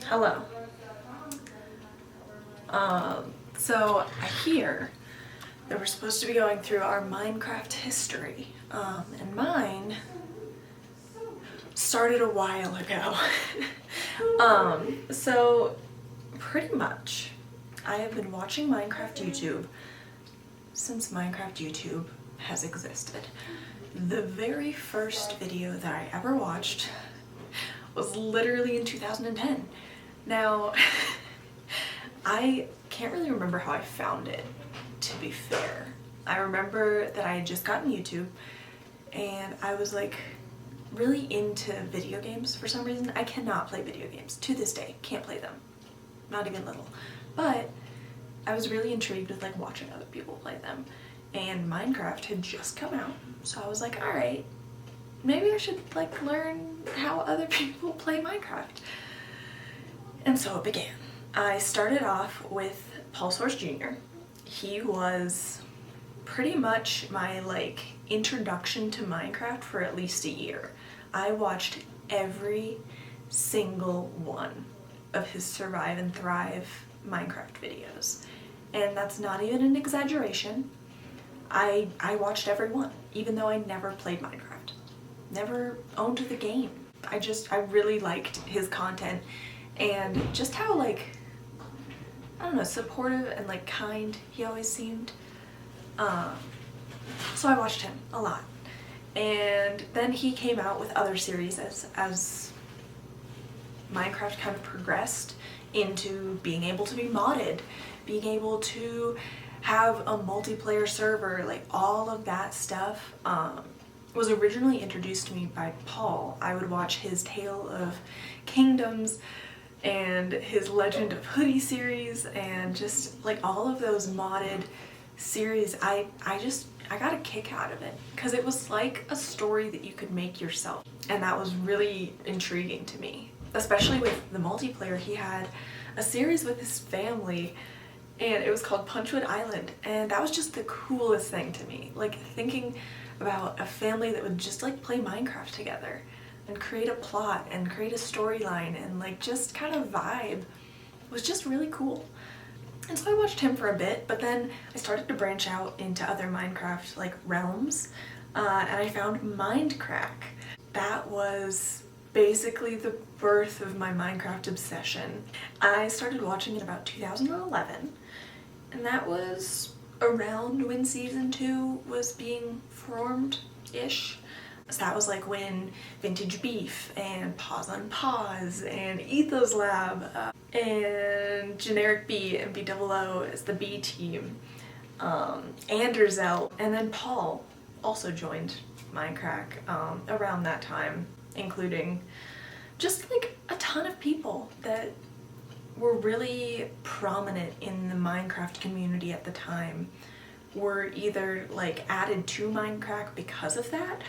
Hello. So I hear that we're supposed to be going through our Minecraft history, and mine started a while ago. So pretty much I have been watching Minecraft YouTube since Minecraft YouTube has existed. The very first video that I ever watched was literally in 2010. Now, I can't really remember how I found it, to be fair. I remember that I had just gotten YouTube and I was like really into video games for some reason. I cannot play video games to this day, can't play them, not even little. But I was really intrigued with like watching other people play them, and Minecraft had just come out, so I was like, all right, maybe I should like learn how other people play Minecraft. And so it began. I started off with Paul Source Jr. He was pretty much my like introduction to Minecraft for at least a year. I watched every single one of his Survive and Thrive Minecraft videos. And that's not even an exaggeration. I watched every one, even though I never played Minecraft. Never owned the game. I really liked his content and just how like, I don't know, supportive and like kind he always seemed. So I watched him a lot. And then he came out with other series as Minecraft kind of progressed into being able to be modded, being able to have a multiplayer server, like all of that stuff was originally introduced to me by Paul. I would watch his Tale of Kingdoms and his Legend of Hoodie series and just like all of those modded series. I got a kick out of it because it was like a story that you could make yourself, and that was really intriguing to me, especially with the multiplayer. He had a series with his family and it was called Punchwood Island, and that was just the coolest thing to me. Like thinking about a family that would just like play Minecraft together and create a plot and create a storyline and like just kind of vibe was just really cool. And so I watched him for a bit, but then I started to branch out into other Minecraft like realms, and I found Mindcrack. That was basically the birth of my Minecraft obsession. I started watching in about 2011, and that was around when season 2 was being formed-ish. So that was like when Vintage Beef and Pause on Pause and Ethos Lab and Generic B and B00 as the B team, Anderzel, and then Paul also joined Minecraft around that time, including just like a ton of people that were really prominent in the Minecraft community at the time were either like added to Minecraft because of that,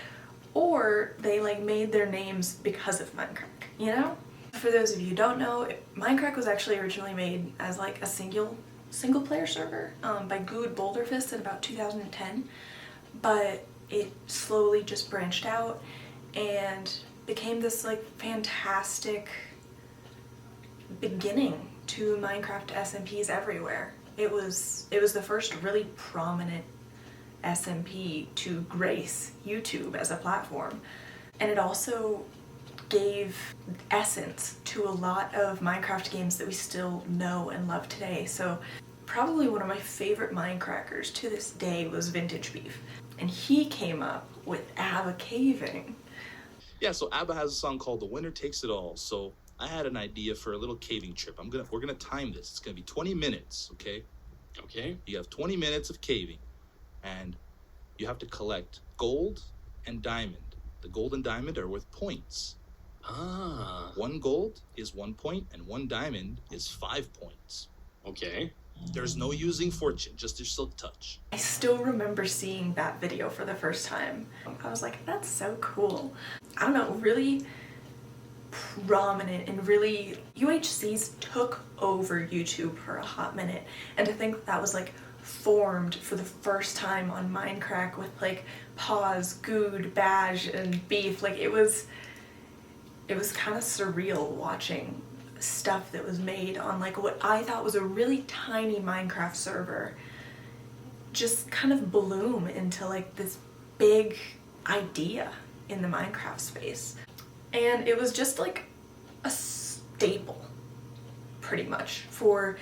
or they like made their names because of Minecraft, you know? For those of you who don't know, Minecraft was actually originally made as like a single player server by Good Boulderfist in about 2010, but it slowly just branched out and became this like fantastic beginning to Minecraft SMPs everywhere. It was the first really prominent SMP to grace YouTube as a platform, and it also gave essence to a lot of Minecraft games that we still know and love today. So probably one of my favorite Minecrackers to this day was Vintage Beef, and he came up with Abba Caving. Yeah, so ABBA has a song called The Winner Takes It All. So I had an idea for a little caving trip. We're gonna time this. It's gonna be 20 minutes, okay? Okay. You have 20 minutes of caving, and you have to collect gold and diamond. The gold and diamond are worth points. Ah. 1 gold is 1 point, and 1 diamond is 5 points. Okay. There's no using fortune, just your silk touch. I still remember seeing that video for the first time. I was like, that's so cool. I don't know, really prominent and really, UHCs took over YouTube for a hot minute, and to think that was like formed for the first time on Minecraft with like Pause, Good, Badge, and Beef, like it was kind of surreal watching stuff that was made on like what I thought was a really tiny Minecraft server just kind of bloom into like this big idea in the Minecraft space. And it was just like a staple pretty much for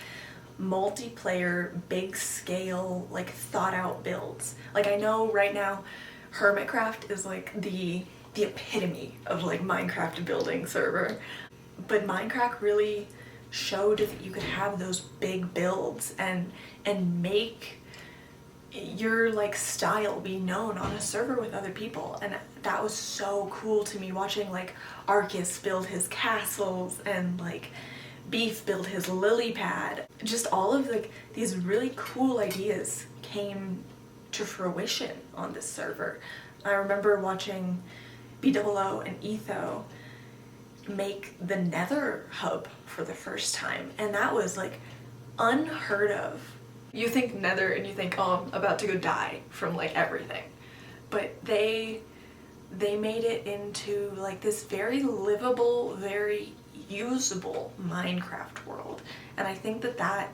multiplayer, big scale, like thought out builds. Like I know right now Hermitcraft is like the epitome of like Minecraft building server, but Minecraft really showed that you could have those big builds and make your like style be known on a server with other people. And that was so cool to me, watching like Arceus build his castles and like Beef build his lily pad. Just all of like these really cool ideas came to fruition on this server. I remember watching BOO and Etho make the Nether hub for the first time, and that was like unheard of. You think Nether and you think, oh, I'm about to go die from like everything, but they made it into like this very livable, very usable Minecraft world. And I think that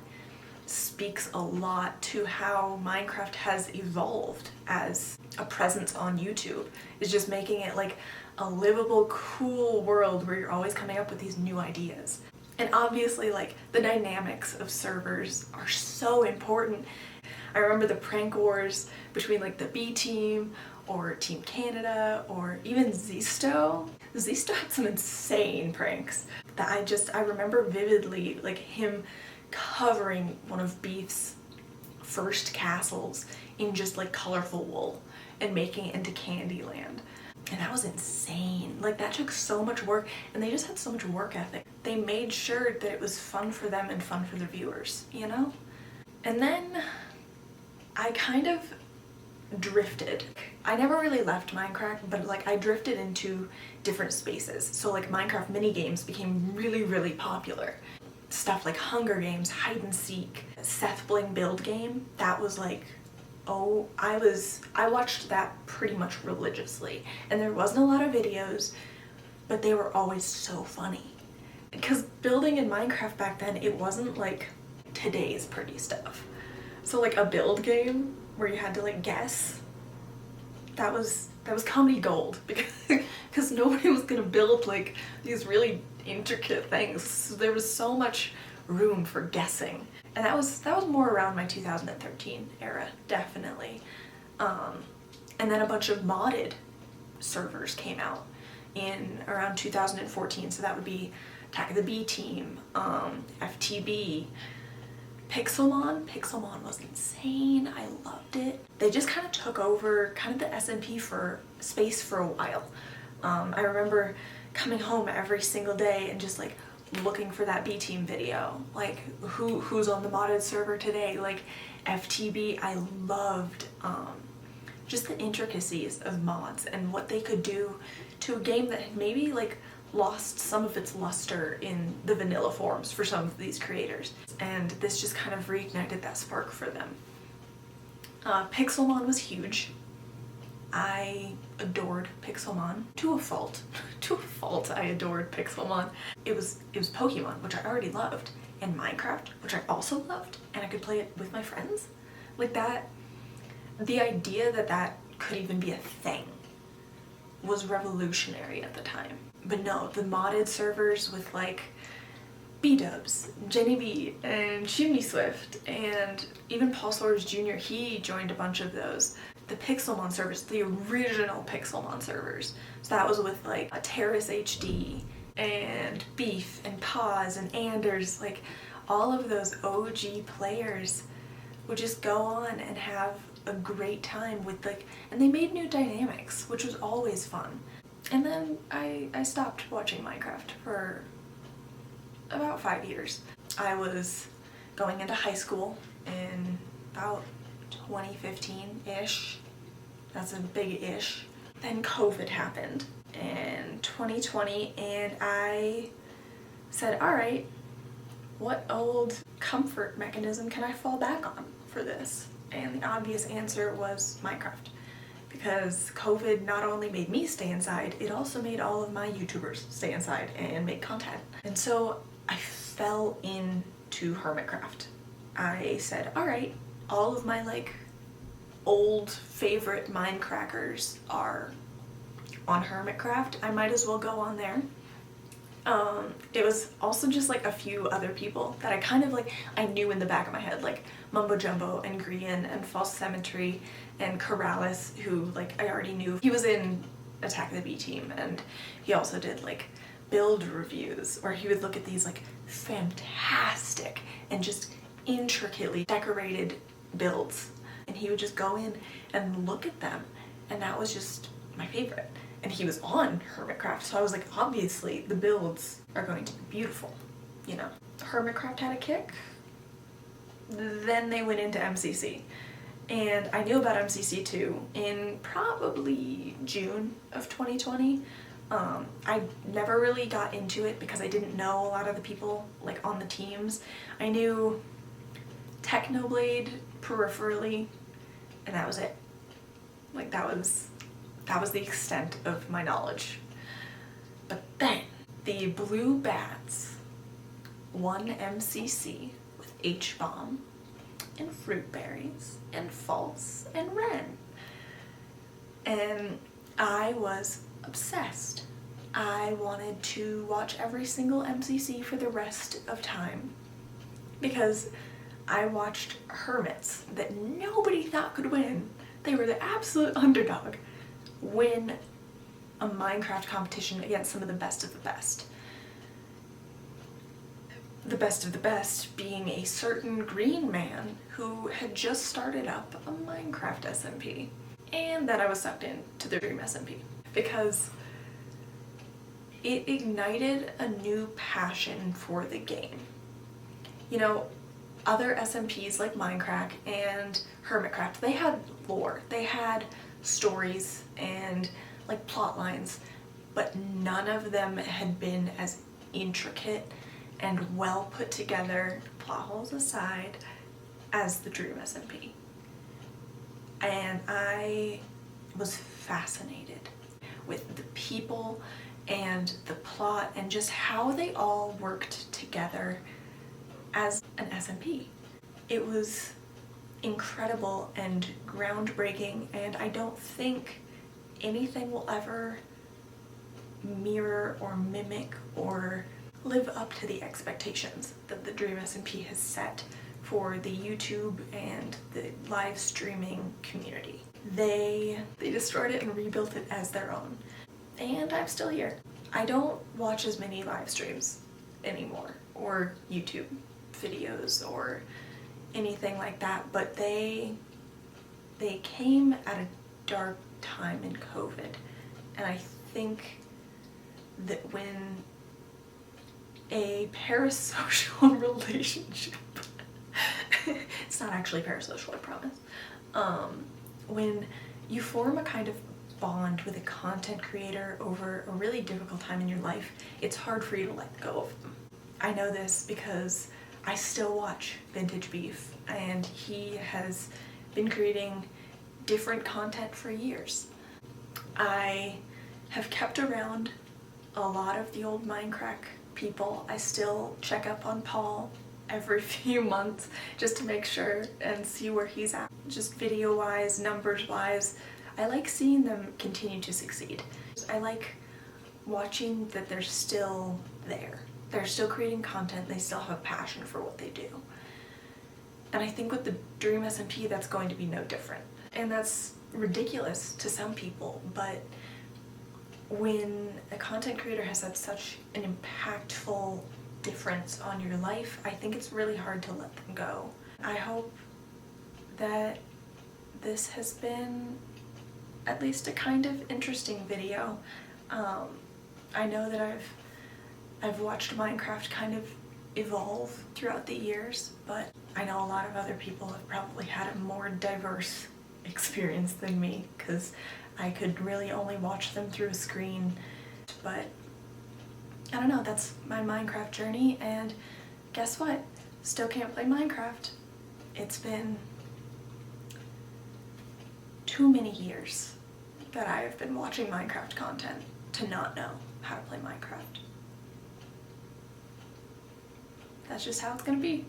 speaks a lot to how Minecraft has evolved as a presence on YouTube. Is just making it like a livable, cool world where you're always coming up with these new ideas. And obviously like the dynamics of servers are so important. I remember the prank wars between like the B team or Team Canada or even Zisto. Zisto had some insane pranks that I remember vividly, like him covering one of Beef's first castles in just like colorful wool and making it into Candyland. And that was insane. Like that took so much work, and they just had so much work ethic. They made sure that it was fun for them and fun for their viewers, you know? And then I kind of drifted. I never really left Minecraft, but like I drifted into different spaces. So like Minecraft Minigames became really, really popular. Stuff like Hunger Games, hide and seek, Seth Bling build game, that was like, oh, I watched that pretty much religiously. And there wasn't a lot of videos, but they were always so funny. Because building in Minecraft back then, it wasn't like today's pretty stuff. So like a build game where you had to like guess, that was comedy gold, because nobody was gonna build like these really intricate things. So there was so much room for guessing. And that was more around my 2013 era, definitely. And then a bunch of modded servers came out in around 2014. So that would be Attack of the B Team, FTB, Pixelmon. Pixelmon was insane. I loved it. They just kind of took over kind of the SMP for space for a while. I remember coming home every single day and just like looking for that B Team video, like who's on the modded server today, like FTB. I loved just the intricacies of mods and what they could do to a game that had maybe like lost some of its luster in the vanilla forms for some of these creators, and this just kind of reignited that spark for them. Pixelmon was huge. I adored Pixelmon to a fault. To a fault, I adored Pixelmon. It was Pokemon, which I already loved, and Minecraft, which I also loved, and I could play it with my friends. Like that, the idea that could even be a thing was revolutionary at the time. But no, the modded servers with like B-Dubs, Jenny B, and Chimney Swift, and even Paul Sawyers Jr., he joined a bunch of those. The Pixelmon servers, the original Pixelmon servers. So that was with like a Terrace HD and Beef and Paws and Anders, like all of those OG players would just go on and have a great time with like, and they made new dynamics, which was always fun. And then I stopped watching Minecraft for about 5 years. I was going into high school in about 2015-ish. That's a big-ish. Then COVID happened in 2020, and I said, all right, what old comfort mechanism can I fall back on for this? And the obvious answer was Minecraft. Because COVID not only made me stay inside, it also made all of my YouTubers stay inside and make content. And so I fell into Hermitcraft. I said, all right, all of my like old favorite Mindcrackers are on Hermitcraft. I might as well go on there. It was also just like a few other people that I kind of like, I knew in the back of my head, like Mumbo Jumbo and Grian and False Cemetery and Corrales, who like I already knew. He was in Attack of the B Team, and he also did like build reviews where he would look at these like fantastic and just intricately decorated builds, and he would just go in and look at them, and that was just my favorite. And he was on Hermitcraft, so I was like, obviously the builds are going to be beautiful, you know. Hermitcraft had a kick, then they went into MCC. And I knew about MCC too in probably June of 2020. I never really got into it because I didn't know a lot of the people like on the teams. I knew Technoblade peripherally, and that was it. Like that was the extent of my knowledge. But then the Blue Bats won MCC with H-Bomb and Fruit Berries and False and Ren. And I was obsessed. I wanted to watch every single MCC for the rest of time because I watched Hermits that nobody thought could win. They were the absolute underdog, win a Minecraft competition against some of the best of the best. The best of the best being a certain green man who had just started up a Minecraft SMP. And then I was sucked into the Dream SMP because it ignited a new passion for the game. You know, other SMPs like Minecraft and Hermitcraft, they had lore, they had stories and like plot lines, but none of them had been as intricate and well put together, plot holes aside, as the Dream SMP. And I was fascinated with the people and the plot and just how they all worked together as an SMP. It was incredible and groundbreaking, and I don't think anything will ever mirror or mimic or live up to the expectations that the Dream SMP has set for the YouTube and the live streaming community. They destroyed it and rebuilt it as their own. And I'm still here. I don't watch as many live streams anymore, or YouTube videos or anything like that, but they came at a dark time in COVID, and I think that when a parasocial relationship it's not actually parasocial, I promise, when you form a kind of bond with a content creator over a really difficult time in your life, it's hard for you to let go of them. I know this because I still watch Vintage Beef, and he has been creating different content for years. I have kept around a lot of the old Minecraft people. I still check up on Paul every few months just to make sure and see where he's at. Just video-wise, numbers-wise, I like seeing them continue to succeed. I like watching that they're still there. They're still creating content, they still have a passion for what they do. And I think with the Dream SMP, that's going to be no different. And that's ridiculous to some people, but when a content creator has had such an impactful difference on your life, I think it's really hard to let them go. I hope that this has been at least a kind of interesting video. I know that I've watched Minecraft kind of evolve throughout the years, but I know a lot of other people have probably had a more diverse experience than me, because I could really only watch them through a screen. But I don't know, that's my Minecraft journey, and guess what? Still can't play Minecraft. It's been too many years that I have been watching Minecraft content to not know how to play Minecraft. that's just how it's gonna be.